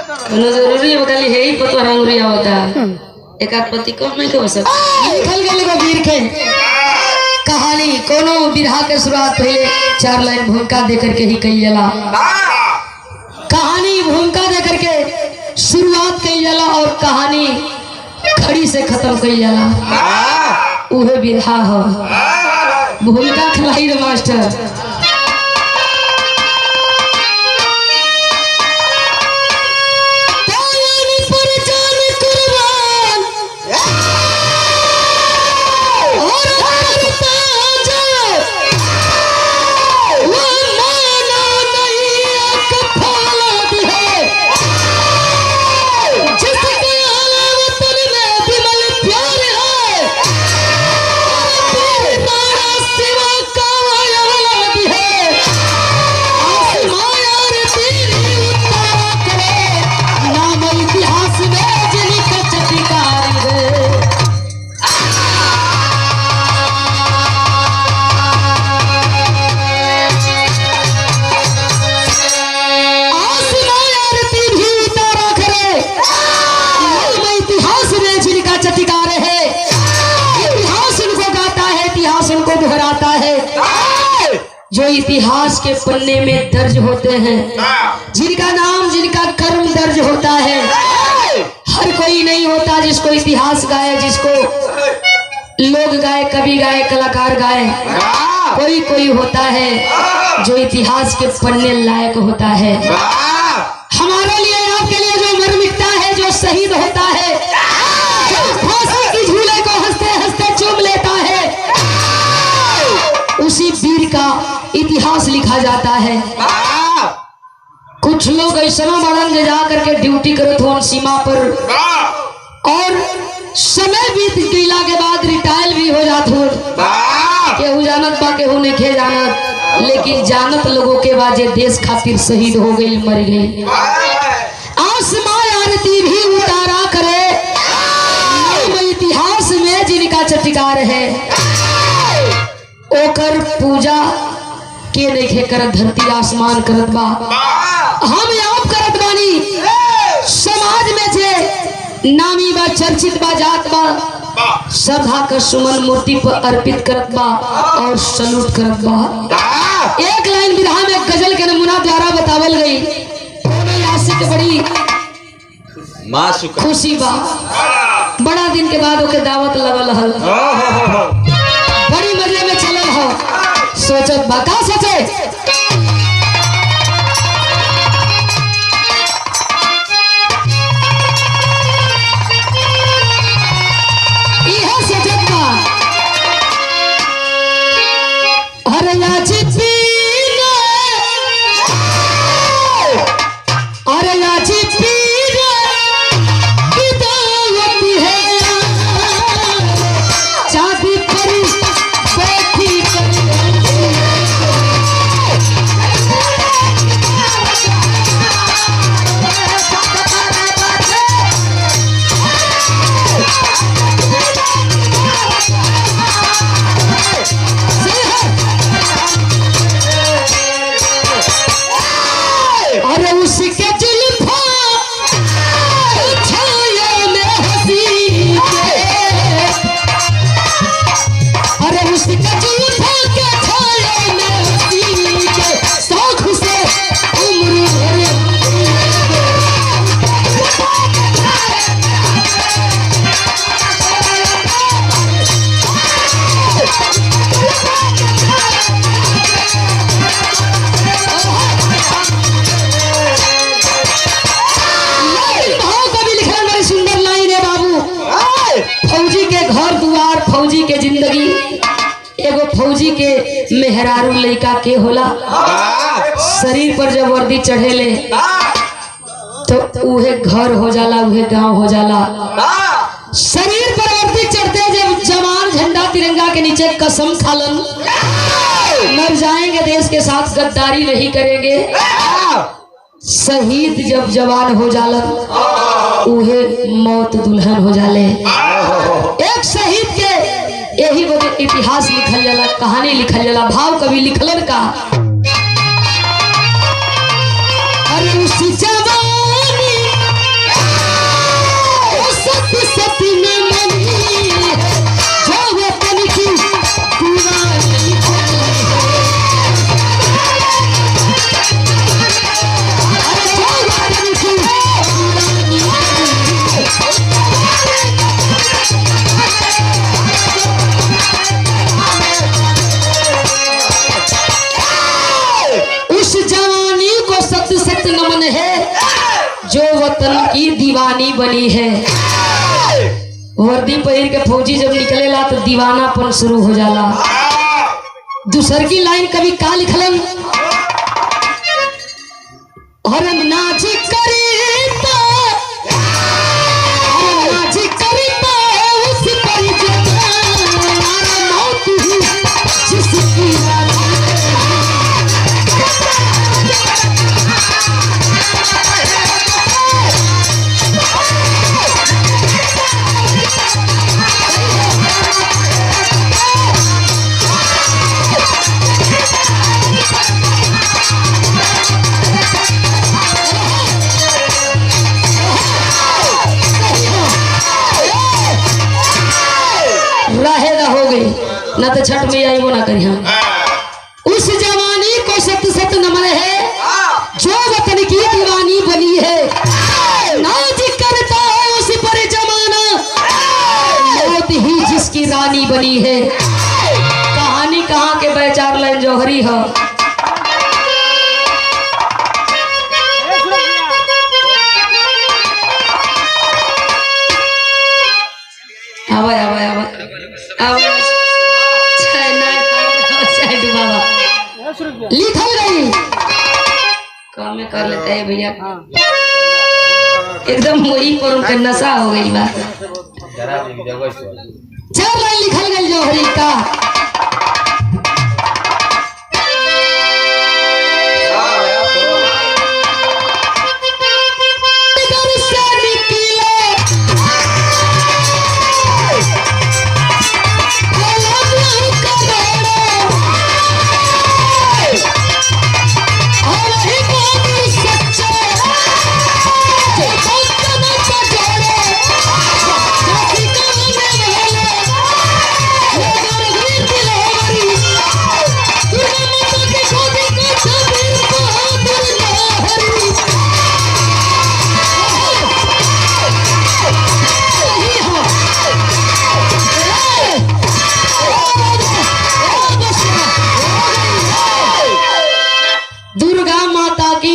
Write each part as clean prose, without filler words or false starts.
जरूरी है खाली है ही पतो रंगरिया होता एक आध पति कम नहीं के बसत लिखल गेल एगो वीर के कहानी कोनो बिरहा के शुरुआत पहले 4 लाइन भूमिका देकर के ही कही जाला। कहानी भूमिका देकर के शुरुआत कही जाला और कहानी खड़ी से खत्म कही जाला। उहे बिरहा हो भूमिका खिलाई रे मास्टर। जो इतिहास के पन्ने में दर्ज होते हैं, जिनका नाम जिनका कर्म दर्ज होता है। हर कोई नहीं होता जिसको इतिहास गाए, जिसको लोग गाए, कवि गाए, कलाकार गाए। कोई कोई होता है जो इतिहास के पन्ने लायक होता है। हमारे लिए आपके लिए जो मर मिटता है, जो शहीद होता है, जो फांसी की झूले को हंसते हंसते चूम लेता है, उसी वीर का इतिहास लिखा जाता है। कुछ लोग ऐसा बड़न जा करके ड्यूटी करत हो सीमा पर और समय बीत गईला के बाद रिटायर भी हो जात हो। केहू जानत बा केहू नहीं जानत, लेकिन जानत लोगों के बाद देश खातिर शहीद हो गई, मर गई। आसमां आरती भी उतारा करे, इतिहास में जिनका चटकार है ओकर पूजा के नहीं करत, धरती आसमान करत बा। हम आप करत बानी, समाज में जे नामी बा, चर्चित बा, जात बा, श्रद्धा का सुमन मूर्ति पर अर्पित करत बा और सलूट करत बा। एक लाइन बिरहा में गजल के नमूना द्वारा बतावल गई। आशिक बड़ी खुशी बा, बड़ा दिन के बाद ओके दावत लगल हल, बड़ी मजे में चलल हो। सोचत बा का सोचे, इहे सोचत बा अरे आज पीने, अरे आज पीने की दावत है, शादी पर बैठी कर फौजी के मेहरारू लड़का के होला। शरीर पर जब वर्दी चढ़ेले तो उहे घर हो जाला, उहे गांव हो जाला। शरीर पर वर्दी चढ़ते जब जवान झंडा तिरंगा के नीचे कसम खालन, मर जाएंगे देश के साथ, गद्दारी नहीं करेंगे। शहीद जब जवान हो जालन, उहे मौत दुल्हन हो जाले। एक शहीद के यही वजह इतिहास लिखल जाला, कहानी लिखल जाला। भाव कवि लिखलन का, अरे उस जवानी दुश्मन है जो वतन की दीवानी बनी है। वर्दी पहिर के फौजी जब निकलेला तो दीवानापन शुरू हो जाला। दूसर की लाइन कभी का लिखलन, और नाच करीता उस पर जमाना मौत ही जिसकी रहेगा हो गई ना तो छठ में आई वो ना करी। हम उस जवानी को सत सत नमन है जो वतन की दीवानी बनी है। नाच करता है उस पर जमाना मौत ही जिसकी रानी बनी है। कहानी कहाँ के बेचार लाइन जौहरी है। आवाज आवाज आवाज आवाज लिखल गई काम में कर लेते हैं भैया। एकदम वही पर उनका नशा हो गई बात। 4 लाइन लिखल गई जौहरी का।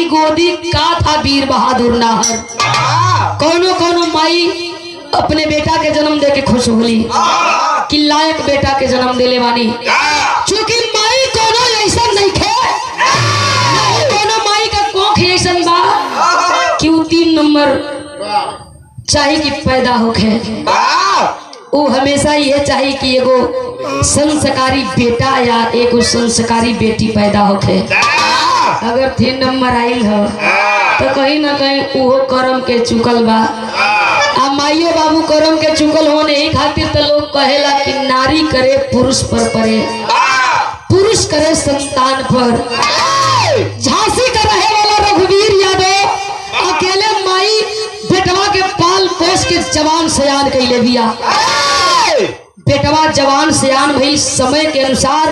गोदी का था वीर बहादुर नाहर। कौनो कौनो माई अपने बेटा के जन्म दे के खुश होली कि लायक बेटा के जन्म देले वानी। चूंकि माई कोनो ऐसा नहीं खे, कोनो माई का कोख ऐसा बा कि वो 3 नंबर चाहिए कि पैदा होखे। वो हमेशा ये चाहिए कि एगो संस्कारी बेटा या एगो संस्कारी बेटी पैदा होखे। अगर 3 नंबर आइल हो तो कहीं ना कहीं वो कर्म के चुकल बा। आ माइयो बाबू कर्म के चुकल हो नहीं खातिर तो लोग कहेला कि नारी करे पुरुष पर परे, पुरुष करे संतान पर। झांसी का रहे वाला रघुवीर यादव अकेले माई बेटवा के पाल पोस के जवान सयान कैले बिया। बेटवा जवान सयान भई, समय के अनुसार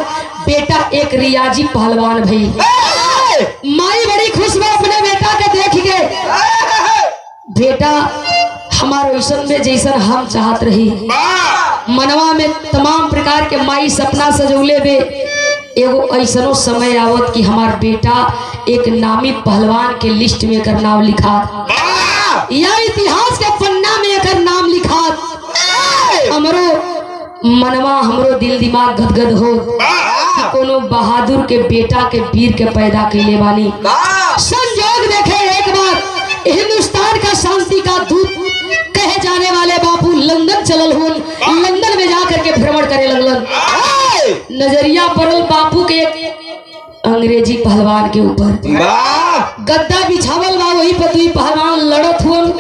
बेटा एक रियाजी पहलवान भई। माई बड़ी खुश बा अपने बेटा के देख के। बेटा हमारे ऐसन में जैसन हम चाहत रही। मनवा में तमाम प्रकार के माई सपना सजौले बे। एगो ऐसनो समय आवत कि हमार बेटा एक नामी पहलवान के लिस्ट में कर नाम लिखा, या इतिहास के पन्ना में एक नाम लिखा। हमरो मनवा हमरो दिल दिमाग गदगद हो कि कोनो बहादुर के बेटा के वीर के पैदा कैले बानी। संयोग देखे एक बार हिंदुस्तान का शांति का दूत कहे जाने वाले बापू लंदन चलल हुन। लंदन में जाकर के भ्रमण करे लगलन। नजरिया पड़ल बापू के अंग्रेजी पहलवान के ऊपर। गद्दा बिछावल बा, वही पर 2 पहलवान लड़त हुन।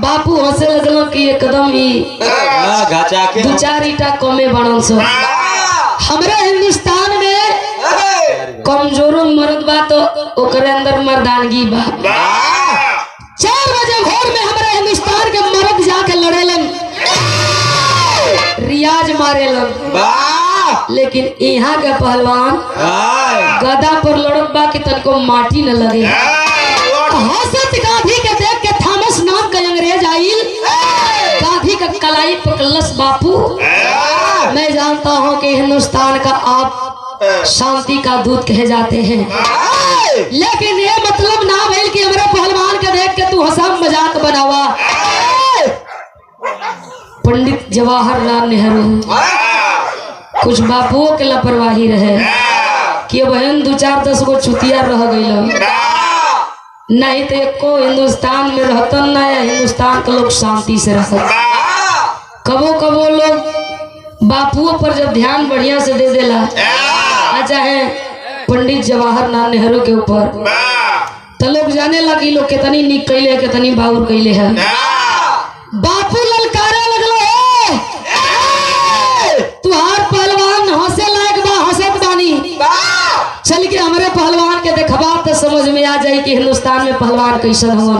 बापू हंसे लगल कि एकदम ही 2-4 ईटा कमे बनल सो। हमरे हिंदुस्तान में कमजोरो मर्द बा तो ओकरे अंदर मर्दानगी बा। 4 बजे भोर में हमारे हिंदुस्तान के मर्द जाके लड़ेलन, रियाज मारेलन। लेकिन यहाँ के पहलवान गदा पर लड़त बा कि तनको माटी न लगे। हसत गांधी के देख के थॉमस नाम का अंग्रेज आइल। गांधी का कलाई पकड़लस बापू। मैं जानता हूँ कि हिंदुस्तान का आप शांति का दूत कहे जाते हैं। लेकिन ये मतलब ना भइल कि हमारे पहलवान के देख के तू हंसा मजाक बनावा। पंडित जवाहरलाल नेहरू कुछ बापुओं के लापरवाही रहे कि बहन 2-4-10 गो चुतिया रह गई, नहीं तो एको हिंदुस्तान में रहतन ना, या हिंदुस्तान के लोग शांति से रहत। कबो कबो लोग बापुओं पर जब ध्यान बढ़िया से दे देला, चाहे पंडित जवाहरलाल नेहरू के ऊपर, तो लोग जाने लगी लोग कितनी निक कैले कितनी बाउर कैले है। बापू ललकारे लगलो है, तुहार पहलवान हंसे लायक बा, हंसत बानी। चल के हमारे पहलवान के देखबा तो समझ में आ जाए कि हिंदुस्तान में पहलवान कैसन हुआ।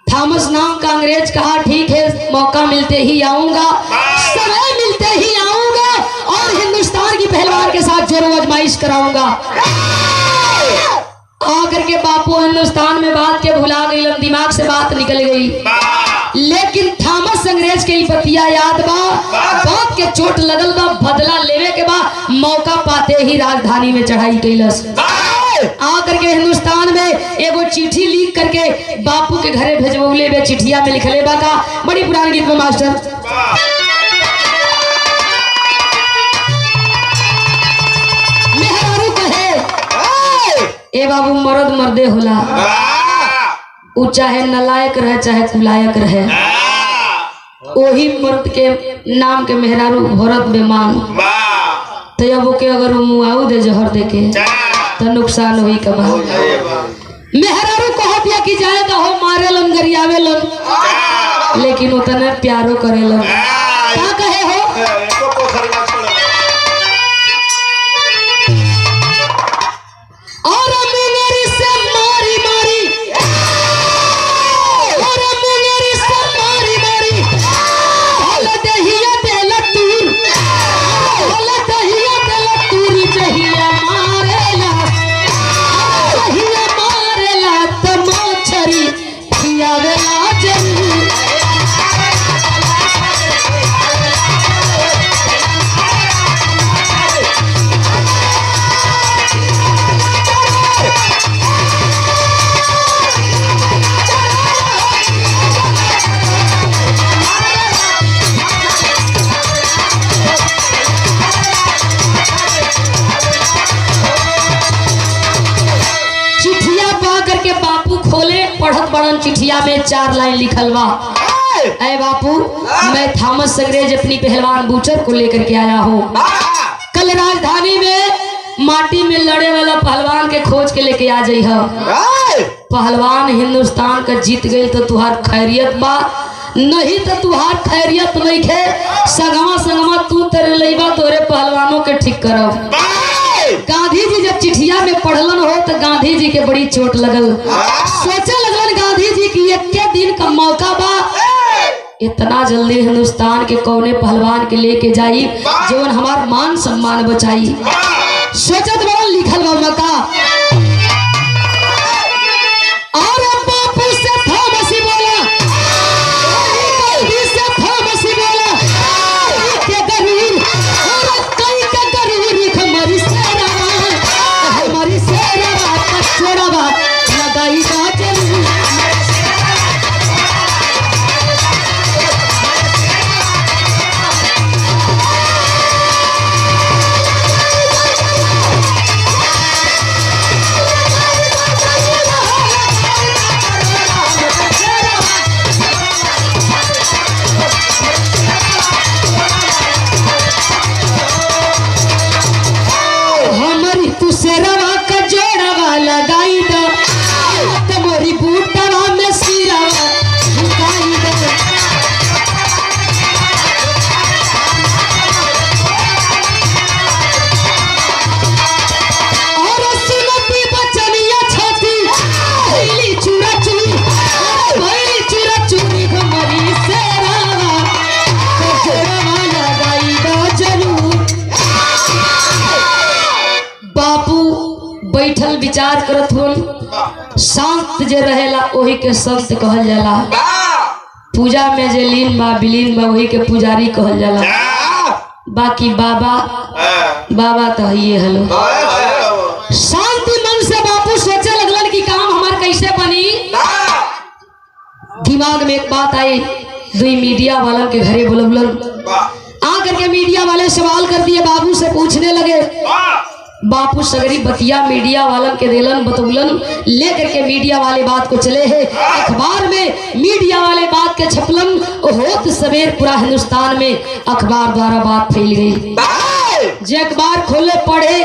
थॉमस नाम का अंग्रेज कहा ठीक है, मौका मिलते ही आऊंगा, समय मिलते ही आऊंगा और हिंदुस्तान की पहलवान के साथ जोर आजमाइश कराऊंगा। आकर के बापू हिंदुस्तान में बात के भुला गई, दिमाग से बात निकल गई। लेकिन थॉमस अंग्रेज के बतिया याद बा, बात के चोट लगल बा, बदला लेवे के बा, मौका पाते ही राजधानी में चढ़ाई कैलस। आकर के हिंदुस्तान में एगो चिट्ठी लिख करके बापू के घरे भेजवले बे। चिट्ठिया में लिखले बा का, बड़ी पुरानी गीत में मास्टर, मेहरारू कहे ए बाबू मर्द मर्दे होला, उ चाहे नलायक रहे चाहे कुलायक रहे, वही मर्द के नाम के मेहरारू भरत बेमान। तो अब ओके अगर मुआऊ दे जहर दे के तो नुकसान हुई कबा। मेहरारू कहो दिया कि जाए तो हो मारे लन गरियावे लन, लेकिन उतने प्यारो करे लन। क्या कहे हो, और मुंगेरी से मारी मारी, और मुंगेरी से मारी मारी, हल दहिया देला तूर, हल दहिया देला तूर, जहिया मारेला, जहिया मारेला तो मछरी खियावेला जरूर। पढ़त बड़न चिट्ठिया में 4 लाइन लिखल बा, ऐ बापू मैं थॉमस अंग्रेज अपनी पहलवान बूचर को लेकर के आया हूँ। कल राजधानी में माटी में लड़े वाला पहलवान के खोज के लेके आ जाई है। पहलवान हिंदुस्तान का जीत गई तो तुहार खैरियत बा, नहीं तो तुहार खैरियत नहीं खे। संगमा संगमा तू तेरे लईबा तोरे पहलवानों के ठीक करब। गांधी जी जब चिट्ठिया में पढ़लन हो तो गांधी जी के बड़ी चोट लगल, सोचे लगलन गांधी जी की एक दिन का मौका बा, इतना जल्दी हिंदुस्तान के कौने पहलवान के लेके जाई जीवन हमार मान सम्मान बचाई। सोचत बड़ा लिखल बा मौका, और बापू से थॉमसी बोला, से थॉमसी बोला के गरीब और कई के गरीब हमारी सेरा, हमारी सेरा का छोड़वा लगाई बा जरूर। बैठल विचार करत हो, शांत जे रहेला वही के संत कहल जाला। पूजा में जे लीन बा विलीन बा वही के पुजारी कहल जाला। बाकी बाबा बाबा तो ये हलो शांति मन से बापू सोचे लगलन कि काम हमार कैसे बनी। दिमाग में एक बात आई, दुई मीडिया वालों के घरे बुलबुलन आकर के मीडिया वाले सवाल कर दिए, बाबू से पूछने लगे। बापू सगरी बतिया मीडिया वालन के देलन बतौलन, लेकर के मीडिया वाले बात को चले हैं अखबार में, मीडिया वाले बात के छपलन होत सवेर पूरा हिंदुस्तान में अखबार द्वारा बात फैल गई। जे अखबार खोले पढ़े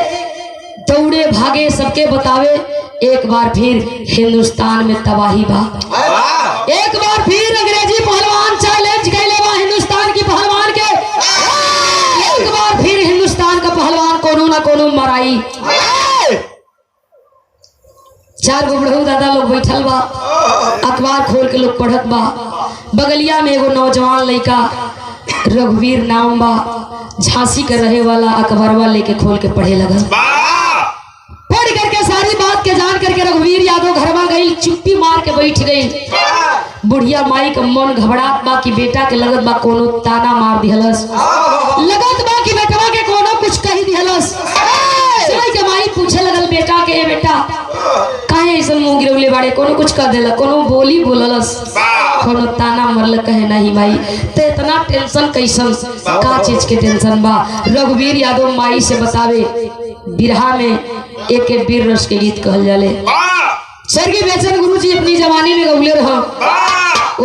दौड़े भागे सबके बतावे, एक बार फिर हिंदुस्तान में तबाही बा। एक बार फिर अंग्रेजी पहलवान चैलेंज कैले बा हिंदुस्तान की पहलवान के। एक बार फिर हिंदुस्तान का पहलवान कोनो ना कोनो मराई। चार गो बुढ़ऊ दादा लोग बैठल बा, अखबार खोल के लोग पढ़त बा। बगलिया में एगो नौजवान लड़का रघुवीर नाम बा, झांसी कर रहे वाला अखबारवा लेके खोल के पढ़े लगा। पढ़ करके सारी बात के जान करके रघुवीर यादव घरवा गई, चुप्पी मार के बैठ गई। बुढ़िया माई का मन घबरात बा कि बेटा के लगत बा कोनो ताना मार दिहलस, लगत बा कि बेटवा के कोनो कुछ कही दिहलस। के माई पूछे लगल बेटा के, ए बेटा काहे ऐसा मुंह गिरवले बाड़े, कोनो कुछ कर देला, कोनो बोली बोललस, कोनो ताना मरल कहे नहीं माई, ते इतना टेंशन कैसन, का चीज के टेंशन बा। रघुवीर यादव माई से बतावे, बिरहा में एक एक वीर रस के गीत कहल जाले। स्वर्गीय बेचन गुरु जी अपनी जवानी में गौले रह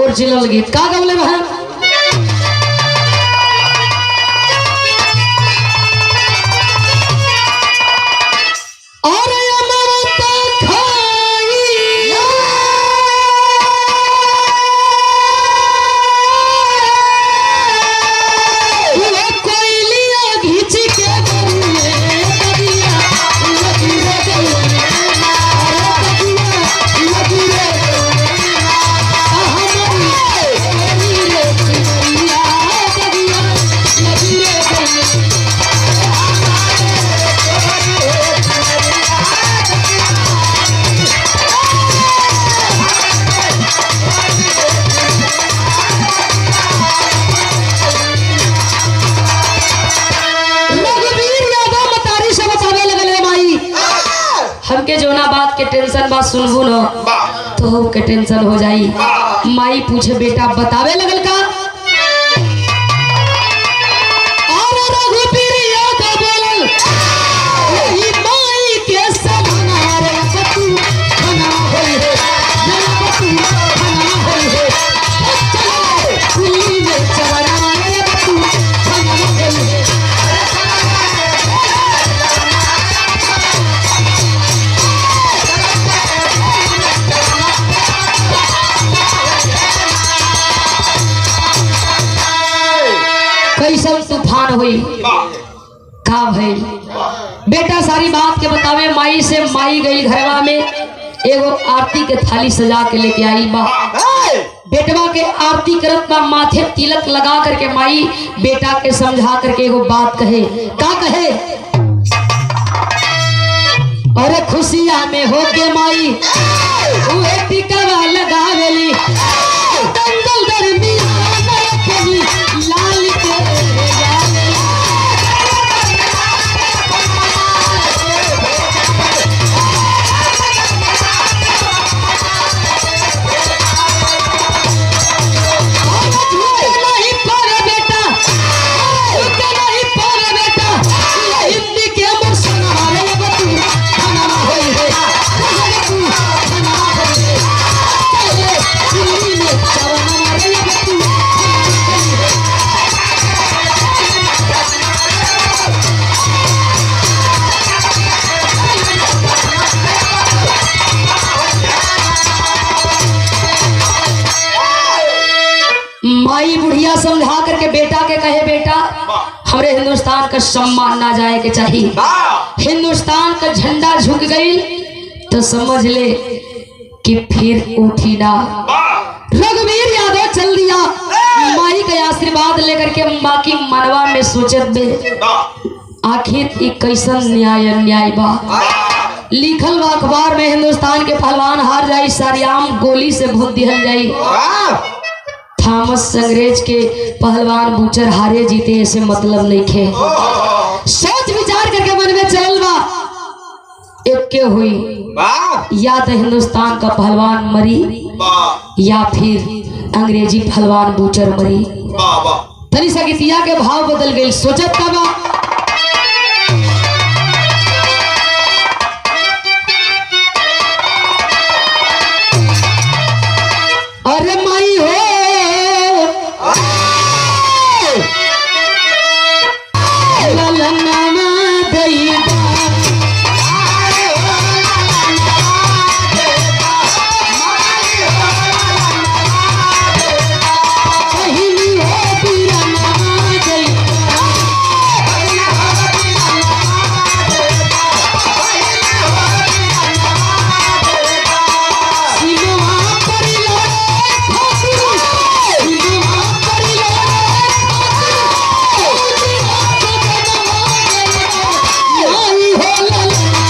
ओरिजिनल गीत का गौले रह। के टेंशन बात सुनबू न तो के टेंशन हो जाई। माई पूछे बेटा बतावे लगल का, और रघुवीर यादव बोलल ई माई के समाना रे बतू खाना होई है, बतू खाना होई है, चलो कुली में चवरा रे बतू खाना होई है। कैसन तूफान हुई का भइल बेटा सारी बात के बतावे। माई से माई गई घरवा में, एगो आरती के थाली सजा के लेके आई बा। बेटवा के आरती करत बा, माथे तिलक लगा करके माई बेटा के समझा करके एगो बात कहे, का कहे, अरे खुशिया में हो के माई उहे टिकवा लगावेली, दंगल दरमियान रखली लाल के माई बुढ़िया समझा करके बेटा के कहे, बेटा हमरे हिंदुस्तान का सम्मान ना जाए के चाहिए, हिंदुस्तान का झंडा झुक गई तो समझ ले कि फिर उठी ना। रघुवीर यादव चल दिया, माई का आशीर्वाद लेकर के माँ की मनवा में सोचत बे आखिर एक कैसन न्याय अन्याय बा। लिखल बा अखबार में, हिंदुस्तान के पहलवान हार जाई, सारियाम गोली से भूत दिहल जाई, थॉमस अंग्रेज के पहलवान बूचर हारे जीते ऐसे मतलब नहीं खे। सोच विचार करके मन में चल बा एक के हुई, या तो हिंदुस्तान का पहलवान मरी या फिर अंग्रेजी पहलवान बूचर मरी। तनी सा गीतिया के भाव बदल गई। सोचत का बा अरे माई हो ललनमा दैदा पहिली हो बिरनमा दैदा सिमवा परिलो सिमवा परिलो माई हो ललनमा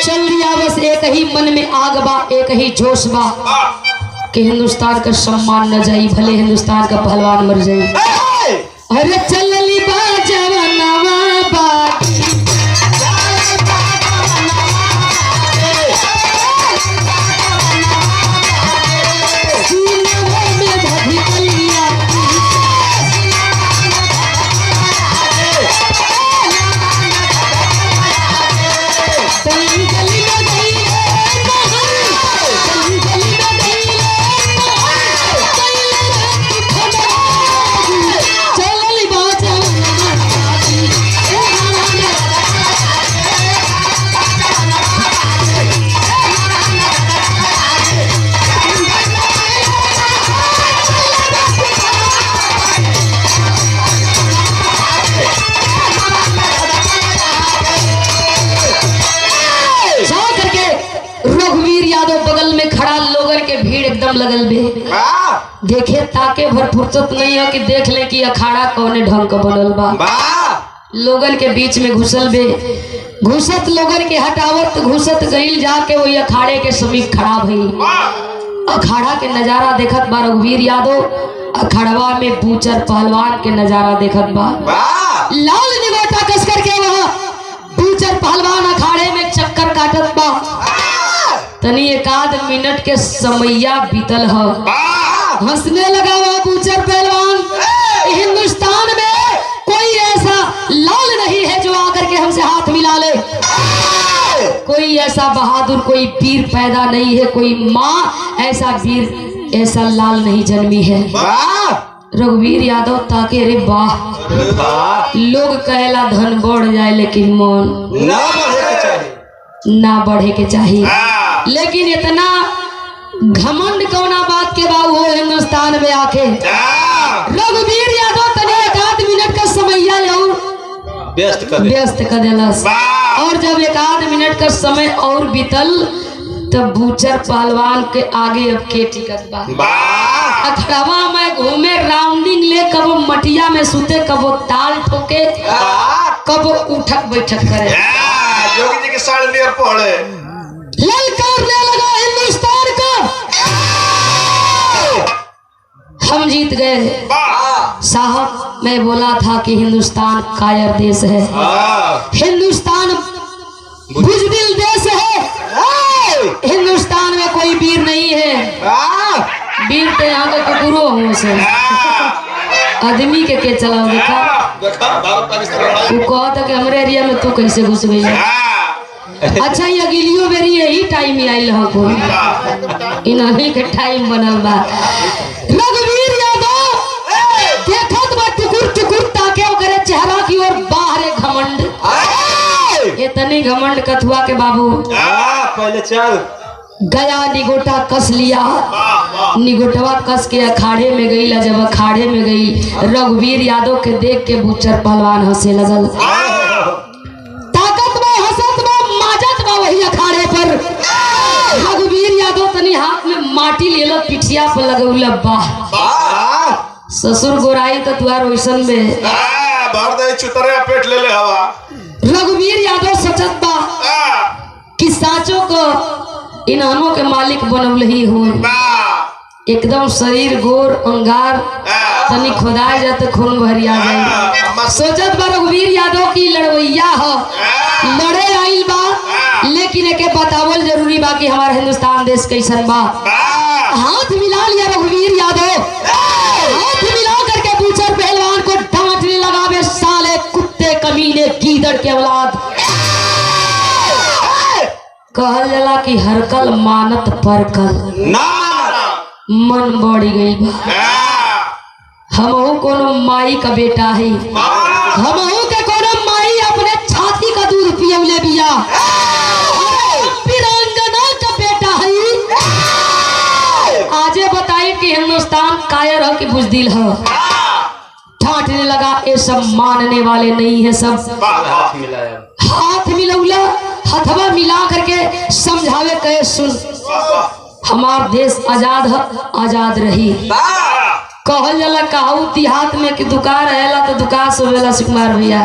चल रिया बस एक ही मन में आग बा, एक ही जोश बा कि हिंदुस्तान का सम्मान न जाई, भले हिंदुस्तान का पहलवान मर जाई। अरे चलली बा जवनवा बाटी सीनवा में धधकलिया गली में गई गली में गई चलली बा जवनवा बाटी जा करके रघुवीर यादव बगल में खड़ा, लोगन के भीड़ एकदम लगल बे। देखे ताके भर फुर्सत नहीं है कि देख ले कि अखाड़ा कौने ढंग का बनल बा। लोगन के बीच में घुसल बे, घुसत लोगन के हटावत घुसत गईल जाके वही अखाड़े के समीप खड़ा भई। अखाड़ा के नजारा देखत बा रघुवीर यादव, अखाड़वा में बूचर पहलवान के नजारा देखत बा। लाल निगोटा कस करके वहाँ बूचर पहलवान अखाड़े में चक्कर काटत बा। तनी एक आध मिनट के समैया बीतल ह, हंसने लगा हुआ बूचर पहलवान। हिंदुस्तान में कोई ऐसा लाल नहीं है जो आकर के हमसे हाथ मिला ले, कोई ऐसा बहादुर कोई वीर पैदा नहीं है, कोई माँ ऐसा वीर ऐसा लाल नहीं जन्मी है। रघुवीर यादव ताके रे वाह, लोग कहला धन बढ़ जाए लेकिन मन ना बढ़े के चाहिए। लेकिन इतना घमंड कौना बात के बाबू हो हिंदुस्तान में आके रघुवीर यादव तने एक आध मिनट का समैया और व्यस्त कर देलस। और जब एक आध मिनट का समय और बीतल तब बूचर पहलवान के आगे अब के टिकट बा। अखड़वा में घूमे राउंडिंग ले, कबो मटिया में सुते, कबो ताल ठोके, कबो उठक बैठक करे। जोगी जी के साढ़े में पढ़े ललकारने लगा हिंदुस्तान को, हम जीत गए साहब। मैं बोला था कि हिंदुस्तान कायर देश है, हिंदुस्तान बुजदिल देश है, हिंदुस्तान में कोई वीर नहीं है। वीर तो यहाँ का कुकुरो हो से आदमी के चलाओ देखा। वो कहता कि हमारे एरिया में तू कैसे घुस गई। अच्छा ये अगिलियो बेरी यही टाइम में आइल हो, इन्हीं के टाइम बनल बा। रघुवीर यादव देखत बा टुकुर टुकुर ताके ओकरे चेहरा की ओर बाहरे घमंड। इतनी घमंड कथुआ के बाबू पहले चल गया निगोटा कस लिया, निगोटवा कस के अखाड़े में गई। जब अखाड़े में गई रघुवीर यादव के देख के बूचर पहलवान हंसे लगल। ताकत में हंसत में माजत में वही अखाड़े पर माटी ले लो पिठिया पर लगौला बाह ससुर गोराई तो तुहार वैसन में भर दे चुतरे पेट ले ले हवा। रघुवीर यादव सोचत बा कि साचो को इन्हानों के मालिक बनल ही हो। एकदम शरीर गोर अंगार तनी खोदाए जाते खून भरिया जाए। सोचत बा रघुवीर यादव की लड़वैया हो लड़े आइल बा, लेकिन एके बतावल जरूरी बा कि हमारा हिंदुस्तान देश कैसन बा। हाथ मिला लिया रघुवीर यादव, हाथ मिला करके बूचर पहलवान को डांटने लगा, बे साले कुत्ते कमीने गीदड़ के औलाद। कहल जाला कि हरकल मानत परकल मन बढ़ी गई बा। हमहू कोनो माई का बेटा है, हमहू के कोनो माई अपने छाती का दूध पियवले बिया, वीरांगना का बेटा है। आजे बताइए कि हिंदुस्तान कायर हो कि बुजदिल हो। डांटने लगा, ये सब मानने वाले नहीं है, सब हाथ मिलौला, हथवा मिला करके समझावे कहे सुन हमार देश आजाद है, आजाद रही। कहल जाला कहू देहात में कि दुकान रहेला तो दुकान सोवेला सुकुमार भैया।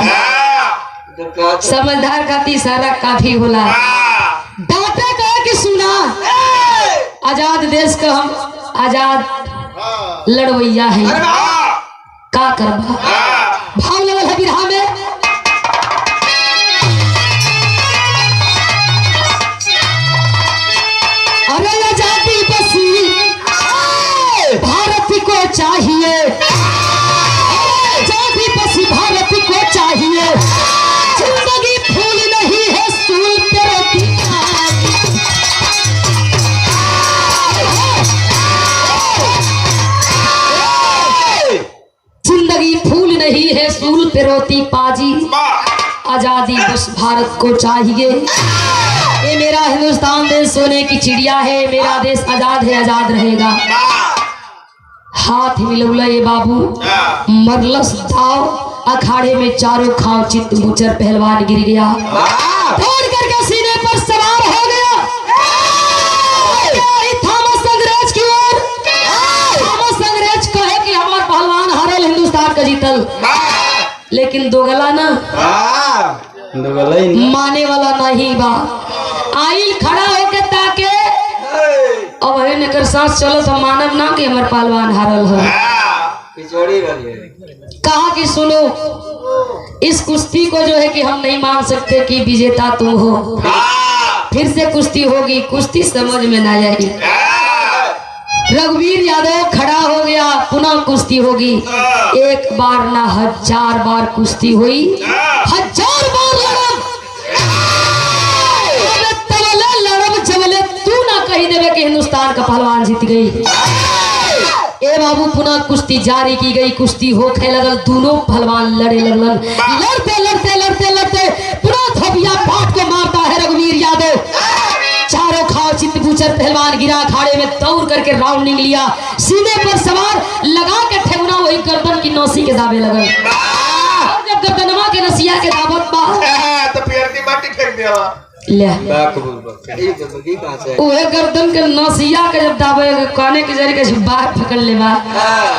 समझदार खातिर इशारा काफी होला। डांटे कहे कि सुना आजाद देश का हम आजाद लड़वैया है, का करबा। भाव लगल है बिरहा में, अरे आजादी बसी भारत को चाहिए, आजादी बसी भारत को चाहिए, जिंदगी फूल नहीं है सूल पे रोटी। जिंदगी फूल नहीं है सूल पे रोती पाजी, आजादी बस भारत को चाहिए। ये मेरा हिंदुस्तान देश सोने की चिड़िया है, मेरा देश आजाद है, आजाद रहेगा। हाथ मिलौला ये बाबू मरलस दाव, अखाड़े में चारों खाओ चित्त बूचर पहलवान गिर गया, दौड़ करके सीने पर सवार हो गया। थॉमस अंग्रेज की ओर, थॉमस अंग्रेज कहे कि हमार पहलवान हारल हिंदुस्तान का जीतल, लेकिन दोगला ना माने वाला नहीं बा। आइल खड़ा होके ताके, अब है नकर सांस चलो तो मानव ना कि हमार पहलवान हारल है। कहा कि सुनो इस कुश्ती को जो है कि हम नहीं मान सकते कि विजेता तुम हो, फिर से कुश्ती होगी, कुश्ती समझ में ना आएगी। रघुवीर यादव खड़ा हो गया, पुनः कुश्ती होगी। एक बार ना 1000 बार कुश्ती हुई, 1000 बार लड़म, लड़म जबले तू ना कही देवे कि हिंदुस्तान का पहलवान जीत गई। ए बाबू पुनः कुश्ती जारी की गई, कुश्ती होखे लगल, दोनों पहलवान लड़े लगलन। लड़ते लड़ते लड़ते लड़ते पुनः धोबिया पाट के मारता है रघुवीर यादव। चारों खाओ चित्त बूचर पहलवान गिरा, खाड़े में दौड़ करके राउंडिंग लिया, सीने पर सवार लगा के ठेवना वही गर्दन की नौसी के दावे लगल। और जब गर्दनवा के नसिया के दावत बा तो पैर की माटी फेंक दिया ले ओए गर्दन के नसिया के जब दावे काने के जरी के बाहर पकड़ ले बा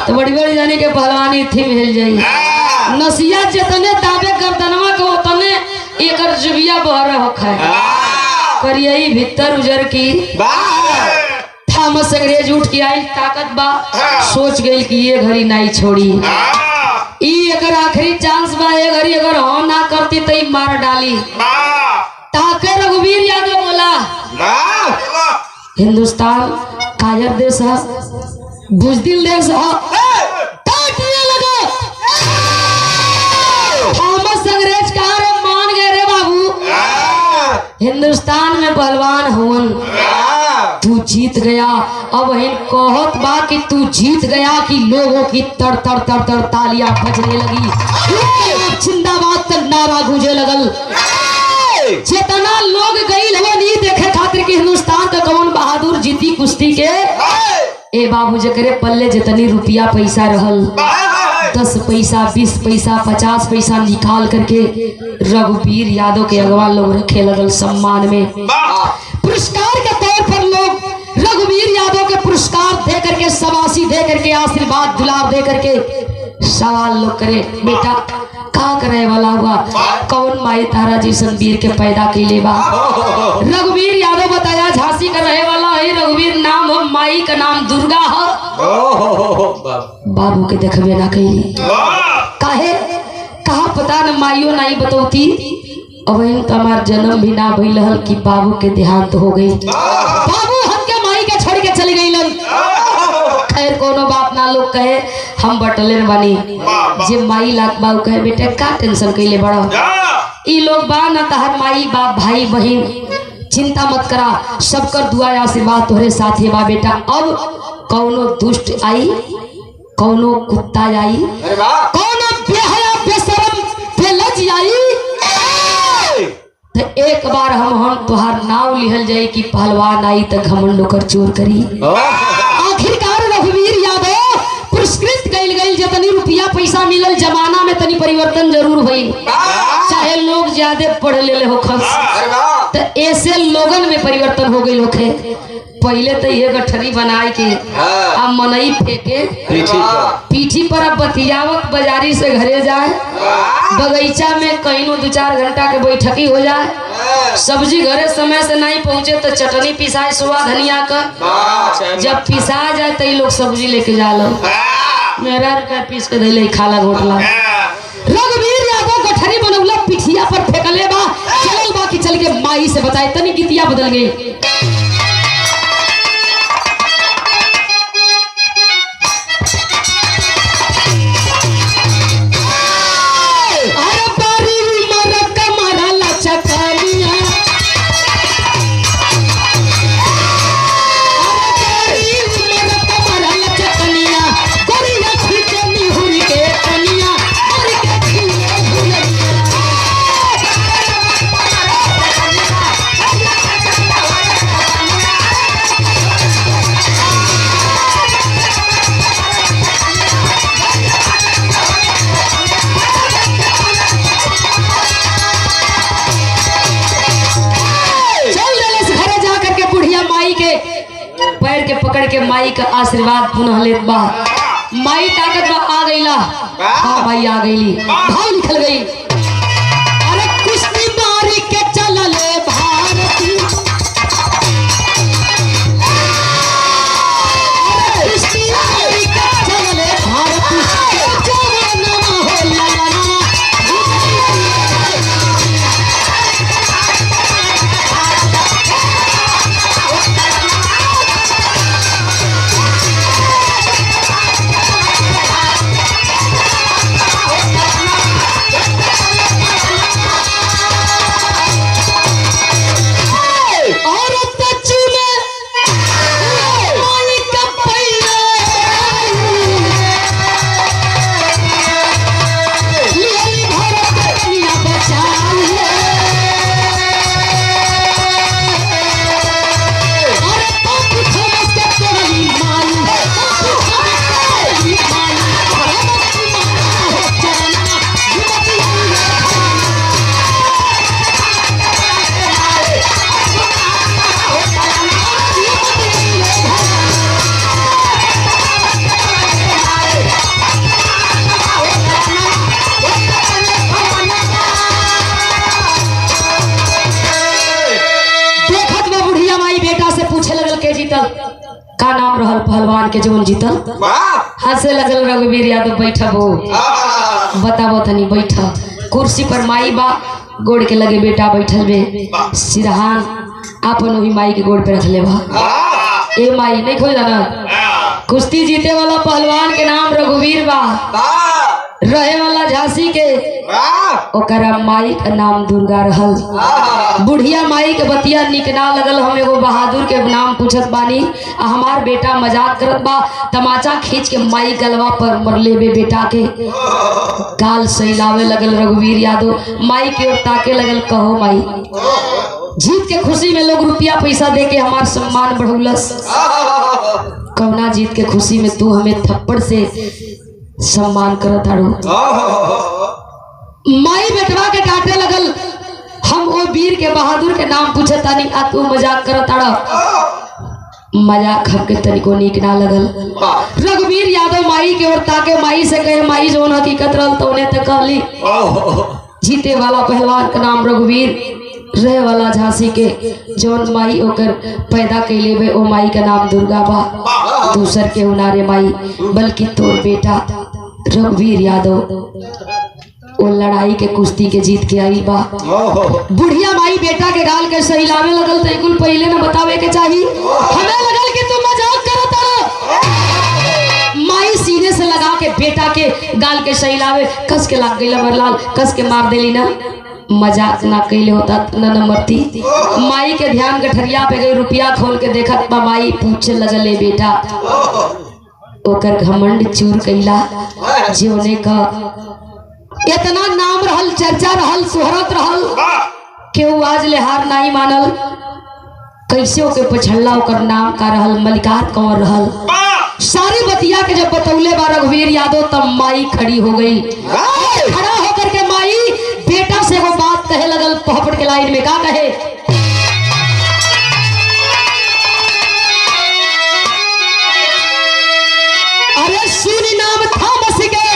तो बड़ी बड़ी जाने के पहलवानी थी मिल जाई। नसिया जितने दावे गर्दनवा के उतने एकर जुबिया बहर होखे करियई भीतर उजर की। थॉमस अंग्रेज उठ के आई, ताकत बा, सोच गई कि ये घड़ी नहीं छोड़ी, ई अगर आखिरी चांस बा, ये घड़ी अगर हम ना करती तो मार डाली। ताके रघुवीर यादव बोला हिंदुस्तान कायर देश है, बुजदिल देश है, डांटने लगा। थॉमस अंग्रेज कहा रे मान गए रे बाबू, हिंदुस्तान में पहलवान हुन, तू जीत गया। अब इन कहत बा कि तू जीत गया कि लोगों की तर तर तर तर तालियां बजने लगी, जिंदाबाद का नारा गूंजे लगल। जितना लोग गई वो नहीं देखे खातिर कि हिंदुस्तान का कौन बहादुर जीती कुश्ती के। ए बाबू जकरे पल्ले जितनी रुपया पैसा रहल, 10 पैसा 20 पैसा 50 पैसा निकाल करके रघुवीर यादव के अगवा लोग रखे लगल सम्मान में। पुरस्कार के तौर पर लोग रघुवीर यादव के पुरस्कार दे करके, शाबाशी दे करके, आशीर्वाद दुलार दे करके सवाल लोग करे, बेटा का करे वाला हुआ, कौन माई तारा जैसन वीर के पैदा कैले बा। रघुवीर यादव बताया झांसी का रहे वाला है, रघुवीर नाम हो, माई का नाम दुर्गा हो। बाबू के देखबे ना कैली, काहे कहा पता न माइयो नहीं बतौती। अब तो हमार जन्म भी ना भइल हल कि बाबू के देहांत हो गई। बाबू हमके माई के छोड़ के चली गई। खैर कोनो बात ना, लोग कहे हम बटले बानी, जे माई लाख बाबू कहे बेटे का टेंशन कैले बड़ा, ई लोग बा ना तहर माई बाप भाई बहन, चिंता मत करा, सबकर दुआ आशीर्वाद तोहरे साथ है बा बेटा। अब कौनो दुष्ट आई, कौनो कुत्ता आई, कौनो बेहया बेशरम बेलज आई, तो एक बार हम तुहार नाव लिहल जाए कि पहलवान आई तो घमंड होकर चोर करी। आखिरकार रघुवीर यादव पुरस्कृत कैल गई, जितनी रुपया पैसा मिलल जमाना में तनी परिवर्तन जरूर हुई, चाहे लोग ज्यादा पढ़ ले हो खस, तो ऐसे लोगन में परिवर्तन हो गई होखे। पहले तो ये गठरी बनाए के अब मनई फेंके पीठी पर, अब बतियावत बाजारी से घरे जाए, बगीचा में कहीं 2-4 घंटा के बैठकी हो जाए, सब्जी घरे समय से नहीं पहुंचे तो चटनी पिसाए सुबह धनिया का, जब पिसा जाए तो ये लोग सब्जी लेके जा लो, मेरा रुपया पीस के दे खाला घोटला। रघुवीर यादव गठरी बनौला पिठिया पर फेंकले बा, चल बा कि चल के माई से बताए, तनी गीतिया बदल गई। पैर के पकड़ के माई का आशीर्वाद पुनः लेत बा, माई ताकत बा आ गईला, हाँ भाई आ गईली, भाव निकल गई। अरे कुश्ती मारी के चलले भारती, कुश्ती मारी के चलले भारती, जवाना हो ललना का नाम रहल पहलवान के जवन जीतल, हंसे लगल रघुवीर यादव बैठब हो, बताबो तनी बैठा कुर्सी पर, माई बा गोड़ के लगे बेटा बैठल बे, सिरहान आपन वही माई के गोड़ पे रख ले बा। ए माई नहीं खोल जाना, कुश्ती जीते वाला पहलवान के नाम रघुवीर बा, रहे वाला झांसी के, ओकरा माई का नाम दुर्गा रहल। बुढ़िया माई के बतिया निकना लगल, हम एगो बहादुर के नाम पूछत बानी, हमार बेटा मजाक करत बा, तमाचा खींच के माई गलवा पर मरले बे बेटा के, गाल सहलावे लगल रघुवीर यादव, माई की ओर ताके लगल, कहो माई जीत के खुशी में लोग रुपया पैसा दे के हमार सम्मान बढ़ौलस, कौना जीत के खुशी में तू हमें थप्पड़ से सम्मान करत आड़ू। माई बेटवा के काटे लगल, हम वो वीर के बहादुर के नाम पूछतानी, आ तू मजाक करत आड़ा। मजाक हमके तनिको नीक ना लगल। रघुवीर यादव माई के ओर ताके माई से कहे माई जोन हकीकत रहल तो उन्हें तक कहली जीते वाला पहलवान का नाम रघुवीर रहे वाला झांसी के जौन माई ओकर पैदा कैले बे ओ माई का नाम दुर्गा बा दूसर के उनारे माई बल्कि तोर बेटा रघुवीर यादव वो लड़ाई के कुश्ती के जीत के आई बा। बुढ़िया माई बेटा के गाल के सहिलावे लगल तो कुल पहले न बतावे के चाहिए। हमें लगल कि तुम मजाक करत हो। माई सीने से लगा के बेटा के गाल के सहिलावे कस के लाग गई मरलाल कस के मार देली ना मजाक ना कैले होता न मरती। माई के ध्यान गठरिया पे गई रुपया खोल के देखत बा माई पूछे लगले बेटा ओकर घमंड चूर कैला जीवने का इतना नाम रहल चर्चा रहल शोहरत रहल केहू आज ले हार नहीं मानल। कैसे ओके पछल्ला ओकर नाम का रहल मलिकार कंवर रहल। सारी बतिया के जब बतौले बा रघुवीर यादव तब माई खड़ी हो गई। खड़ा होकर के माई बेटा से वो बात कहे लगल पोहपट के लाइन में का कहे अरे सुनी नाम था मसी के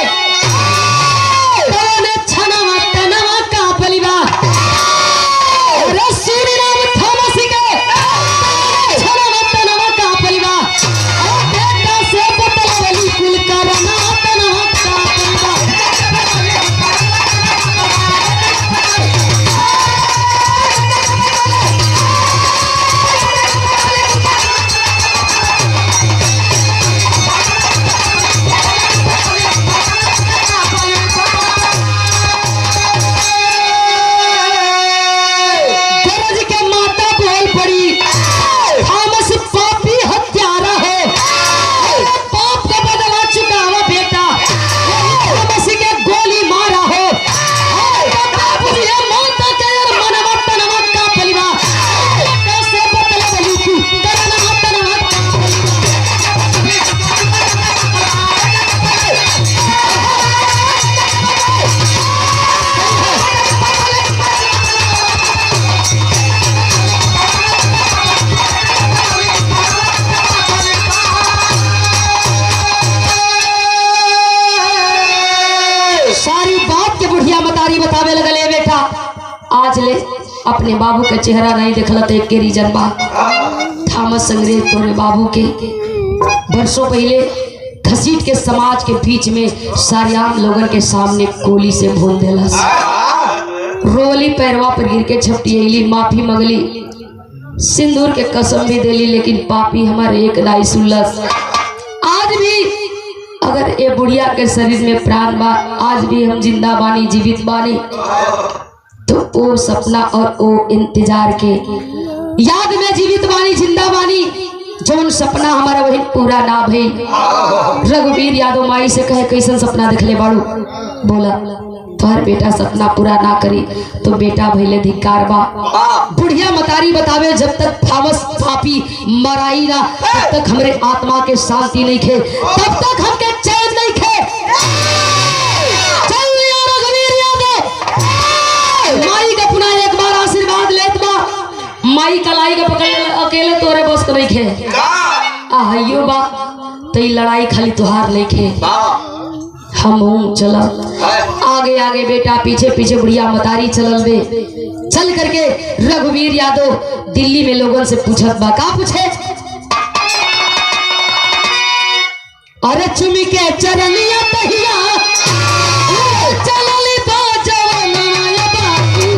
आज ले अपने बाबू का चेहरा नहीं देखला तो एक के रीजन बा थॉमस अंग्रेज तोरे बाबू के वर्षों पहले घसीट के समाज के बीच में सारियाम लोगन के सामने गोली से भून देलस। रोली पैरवा पर गिर के झपटियली माफी मंगली सिंदूर के कसम भी देली लेकिन पापी हमारे एक नाई सुलस। आज भी अगर ये बुढ़िया के शरीर में प्राण बा आज भी हम जिंदा बानी जीवित बानी तो वो सपना और वो इंतजार के याद में जीवित बानी जिंदा बानी जौन सपना हमारा वही पूरा ना भई। रघुवीर यादव माई से कहे कैसन सपना देखले बाड़ू बोला तोहर बेटा सपना पूरा ना करी तो बेटा भइले धिक्कार बा। बुढ़िया मतारी बतावे जब तक थॉमस पापी मराई ना तब तक हमरे आत्मा के शांति नहीं खे तब तक हमके चैन नहीं खे। माई का पुनः एक बार आशीर्वाद लेत बा माई कलाई का पकड़ अकेले तोरे बस नहीं खे आइयो बा तो लड़ाई खाली तुहार नहीं खे हम चल आगे आगे बेटा पीछे पीछे बुढ़िया मतारी चलल बे। चल करके रघुवीर यादव दिल्ली में लोगों से पूछत बा का पूछे अरे चुमी के चरनिया तहिया चलली बा जवाना बाकी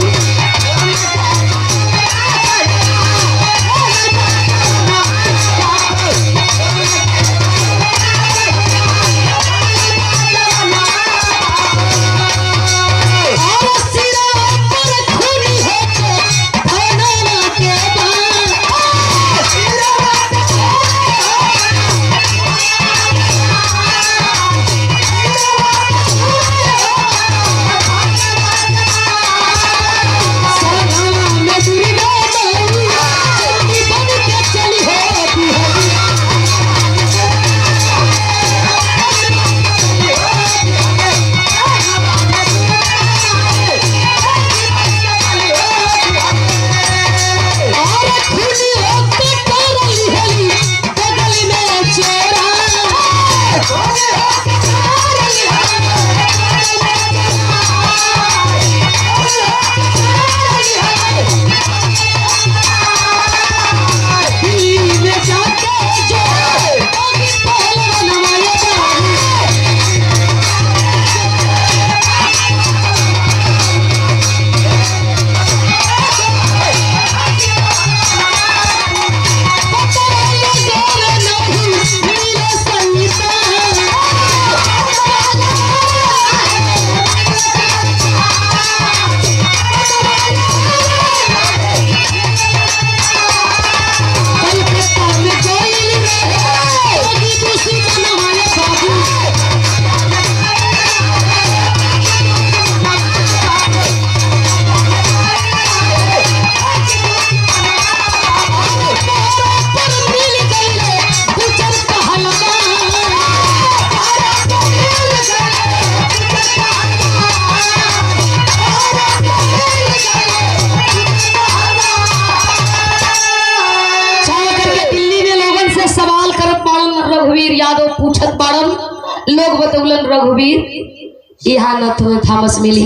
रघुवीर यादव पूछत बाड़न। लोग बतौलन रघुवीर यहाँ न तुम्हें थॉमस मिली।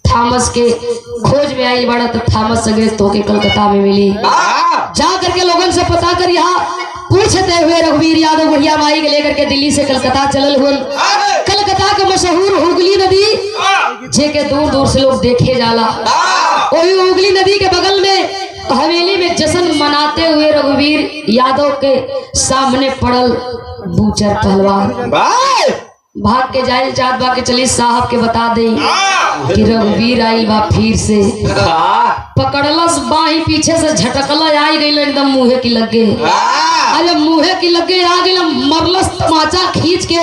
थॉमस के खोज में आई बड़ा तो थॉमस संग्रेज तो के कलकत्ता में मिली। जा करके लोगन से पता कर यहाँ पूछते हुए रघुवीर यादव बुढ़िया माई के लेकर के दिल्ली से कलकत्ता चलल हुए। कलकत्ता के मशहूर हुगली नदी जे के दूर दूर से लोग देखे जाला। वही हुगली नदी के बगल में हवेली में जश्न मनाते हुए रघुवीर यादव के सामने पड़ल बूचर पहलवान। भाग के जाइल चाँद बा के चली साहब के बता दे कि रघुवीर आई बा फिर से। पकड़लस बाही पीछे से झटकल आई गई एकदम मुँहे की लगे। अरे मुँहे की लगे आ गई मरलस तमाचा खींच के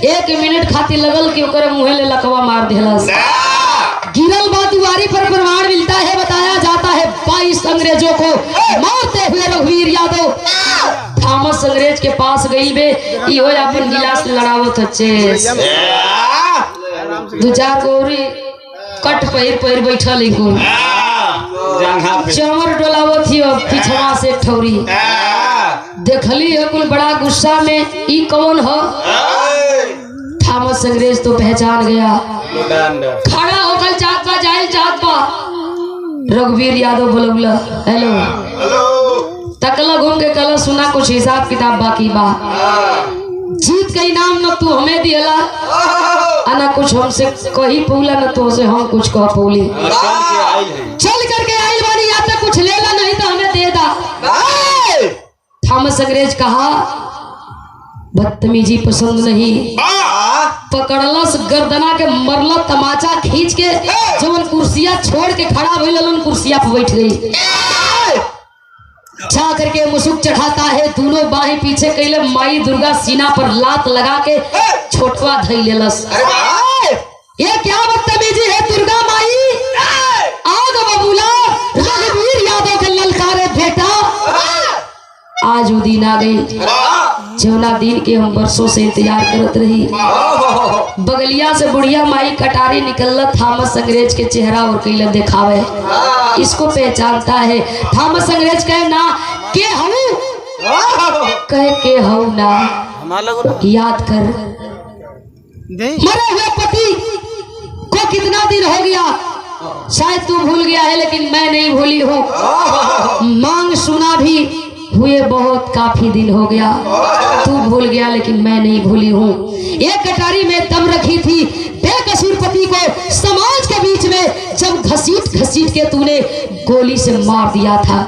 1 मिनट खातिर लगल कि ओकरे मुँहे ले लकवा मार देलस। गिरल बा दुआरी पर प्रमाण मिलता है। बताया जाता है 22 अंग्रेजों को मारते हुए रघुवीर यादव थॉमस अंग्रेज के पास गई बे इहो अपन गिलास लड़ावत चेस 2-4 गोरी कट पैर बैठल इनको चमर डोलावत थी पिछवा से ठौरी देखली है कुल बड़ा गुस्सा में ई कौन हो। थॉमस अंग्रेज तो पहचान गया। खड़ा होकर चाहत बा रघुवीर यादव बोलौला हेलो तकला घूम के कल सुना कुछ हिसाब किताब बाकी बा। जीत का इनाम न तू हमें दिला ना कुछ हमसे कही पौला न तो से हम कुछ कह पौली। चल करके आइल बानी या तो कुछ लेला नहीं तो हमें दे दा। थॉमस अंग्रेज कहा बदतमीजी पसंद नहीं। पकड़लस गर्दना के मरला तमाचा खींच के जवन कुर्सिया छोड़ के खड़ा भइलन कुर्सिया पर बैठ गई। जा करके मुसुक चढ़ाता है दोनों बाहें पीछे कैले माई दुर्गा सीना पर लात लगा के छोटवा धई लेलस। ये क्या बदतमीजी है दुर्गा माई आग बबूला रघुवीर यादव के ललकारे बेटा। आज वो दिन आ गई जौना दिन के हम वर्षों से इंतजार करत रही। बगलिया से बुढ़िया माई कटारी निकल थॉमस अंग्रेज के चेहरा और कैले दिखावे इसको पहचानता है। थॉमस अंग्रेज कहे ना के हूँ कहे के हूँ ना याद कर मरे हुए पति को कितना दिन हो गया। शायद तू भूल गया है लेकिन मैं नहीं भूली हूँ। मांग सुना भी हुए बहुत काफी दिन हो गया। तू भूल गया लेकिन मैं नहीं भूली हूँ। एक कटारी में दम रखी थी बेकसूर पति को समाज के बीच में जब घसीट घसीट के तूने गोली से मार दिया था।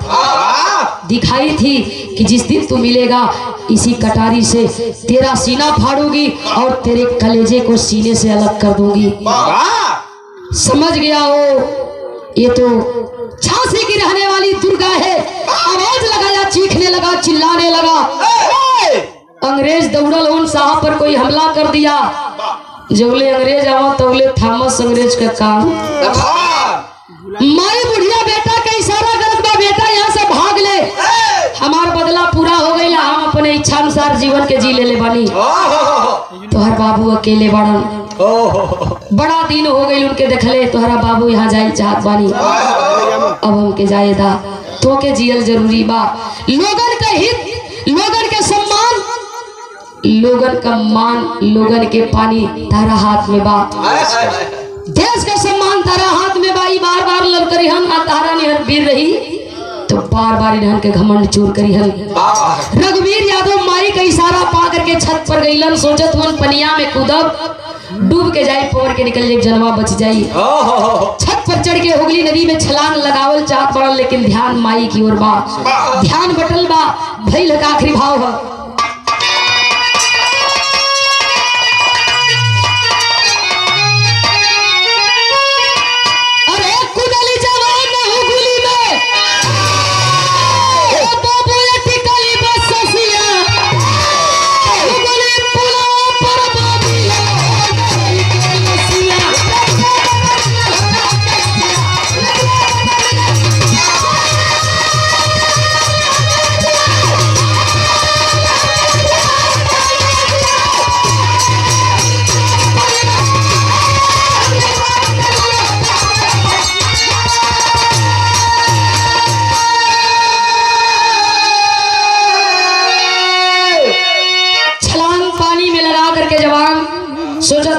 दिखाई थी कि जिस दिन तू मिलेगा इसी कटारी से तेरा सीना फाड़ूंगी और तेरे कलेजे को सीने से अलग कर दूंगी। समझ गया हो ये तो झांसी की रहने वाली दुर्गा है। आवाज लगाया चीखने लगा चिल्लाने लगा। अंग्रेज दौड़ल उन साहब पर कोई हमला कर दिया। जबले अंग्रेज आवा तबले थॉमस अंग्रेज का काम। माई बुढ़िया बेटा का इशारा करत बा बेटा यहाँ से भाग ले हमार बदला पूरा हो गई। हम अपने इच्छा अनुसार जीवन के जी ले बानी। तोहर बाबू अकेले बड़न बड़ा दिन हो गई उनके देखले तोहरा बाबू यहाँ जाए चाहत बानी। अब हमके जाए दा तो के जियल जरूरी बा। लोगन का हित लोगन के सम्मान लोगन का मान लोगन के पानी तारा हाथ में बा। देश का सम्मान तारा हाथ में बाई। बार बार लड़ करी हम तारा निहन वीर रही तो बार बार इन्हन के घमंड चूर करी हम। रघुवीर यादव माई का इशारा पा करके छत पर गईलन। सोचत हुन पनिया में कूदब डूब के जाई पोर के निकल जाए जनवा बच जाई। छत पर चढ़ के हुगली नदी में छलांग लगावल चाहत पड़ल लेकिन ध्यान माई की ओर बा। ध्यान बटल बा भइल का आखिरी भाव है।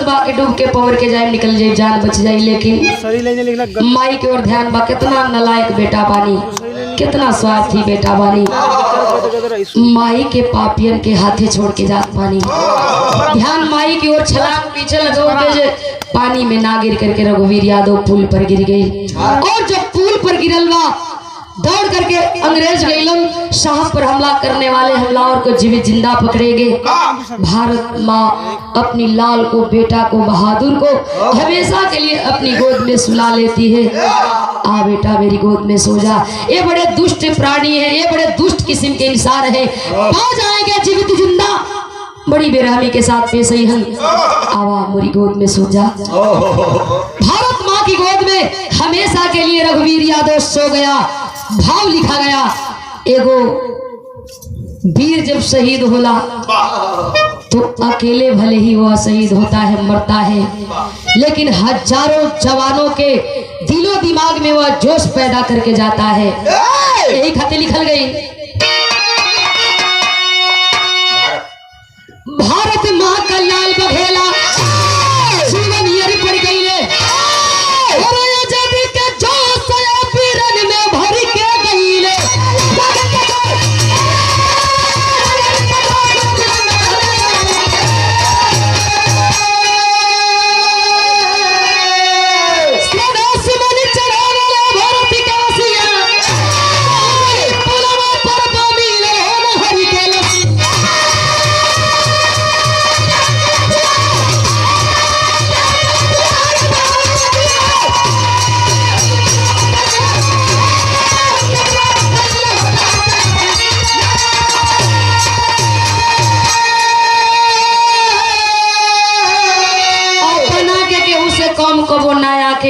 मकसद बा के डूब के पवर के जाए निकल जाए जान बच जाए, लेकिन माई की ओर ध्यान बा। कितना नलायक बेटा बानी, कितना स्वार्थी बेटा बानी, माई के पापियन के हाथे छोड़ के जात पानी। ध्यान माई की ओर छलांग पीछे लगो पानी में ना गिर करके रघुवीर यादव पुल पर गिर गई। और जब पुल पर गिरल बा दौड़ करके अंग्रेज गईलन शाह पर हमला करने वाले हमलावर को जीवित जिंदा पकड़ेंगे। भारत माँ अपनी लाल को, बेटा को, बहादुर को हमेशा के लिए अपनी गोद में सुला लेती है। आ बेटा मेरी गोद में सो जा। ये बड़े दुष्ट प्राणी है, ये बड़े दुष्ट किस्म के इंसान है, पा जाएंगे जीवित जिंदा। बड़ी बेरहमी के साथ पेश आई हम, आवा मेरी गोद में सो जा। भारत माँ की गोद में हमेशा के लिए रघुवीर यादव सो गया। भाव लिखा गया, एगो वीर जब शहीद होला तो अकेले भले ही वह शहीद होता है, मरता है, लेकिन हजारों जवानों के दिलो दिमाग में वह जोश पैदा करके जाता है। यही खत लिखल गई, भारत माँ का लाल बघेला जीवन यरी पड़ गई ले, और आजादी के जोश पीरन में भर के गई ले।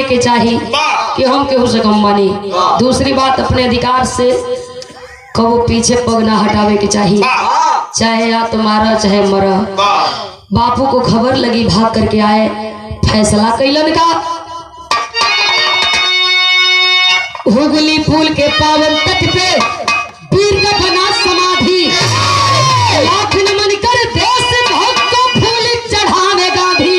के चाहिए कि हम केहू से कम मानी। दूसरी बात, अपने अधिकार से कबो पीछे पग ना हटावे के चाहिए, चाहे या तुम्हारा चाहे मरा। बापू को खबर लगी, भाग करके आए, फैसला कैलन का हुगली पुल के पावन तट पे वीर का बना समाधि, लाख नमन कर देश भक्त को फूल चढ़ाने गांधी।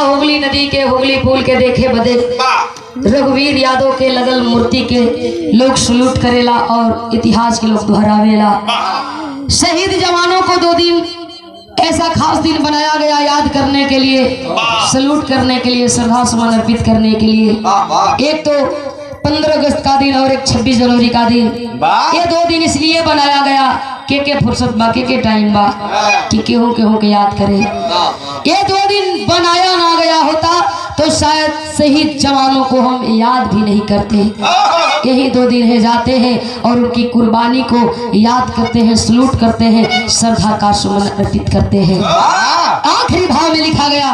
हुगली नदी के, हुगली पुल के देखे बदे रघुवीर यादव के लगल मूर्ति के लोग सलूट करेला और इतिहास के लोग दोहरावेला। शहीद जवानों को 2 दिन ऐसा खास दिन बनाया गया याद करने के लिए, सलूट करने के लिए, श्रद्धा सुमन अर्पित करने के लिए। एक तो 15 अगस्त का दिन और एक 26 जनवरी का दिन। ये 2 दिन इसलिए बनाया गया के फुर्सत बा, के टाइम बा कि केहू के याद करे। ये 2 दिन बनाया ना गया होता तो शायद शहीद जवानों को हम याद भी नहीं करते। यही 2 दिन है जाते हैं और उनकी कुर्बानी को याद करते हैं, सलूट करते हैं, श्रद्धा का सुमन अर्पित करते हैं। आखिरी भाव में लिखा गया,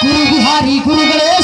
गुरु बिहारी गुरु गणेश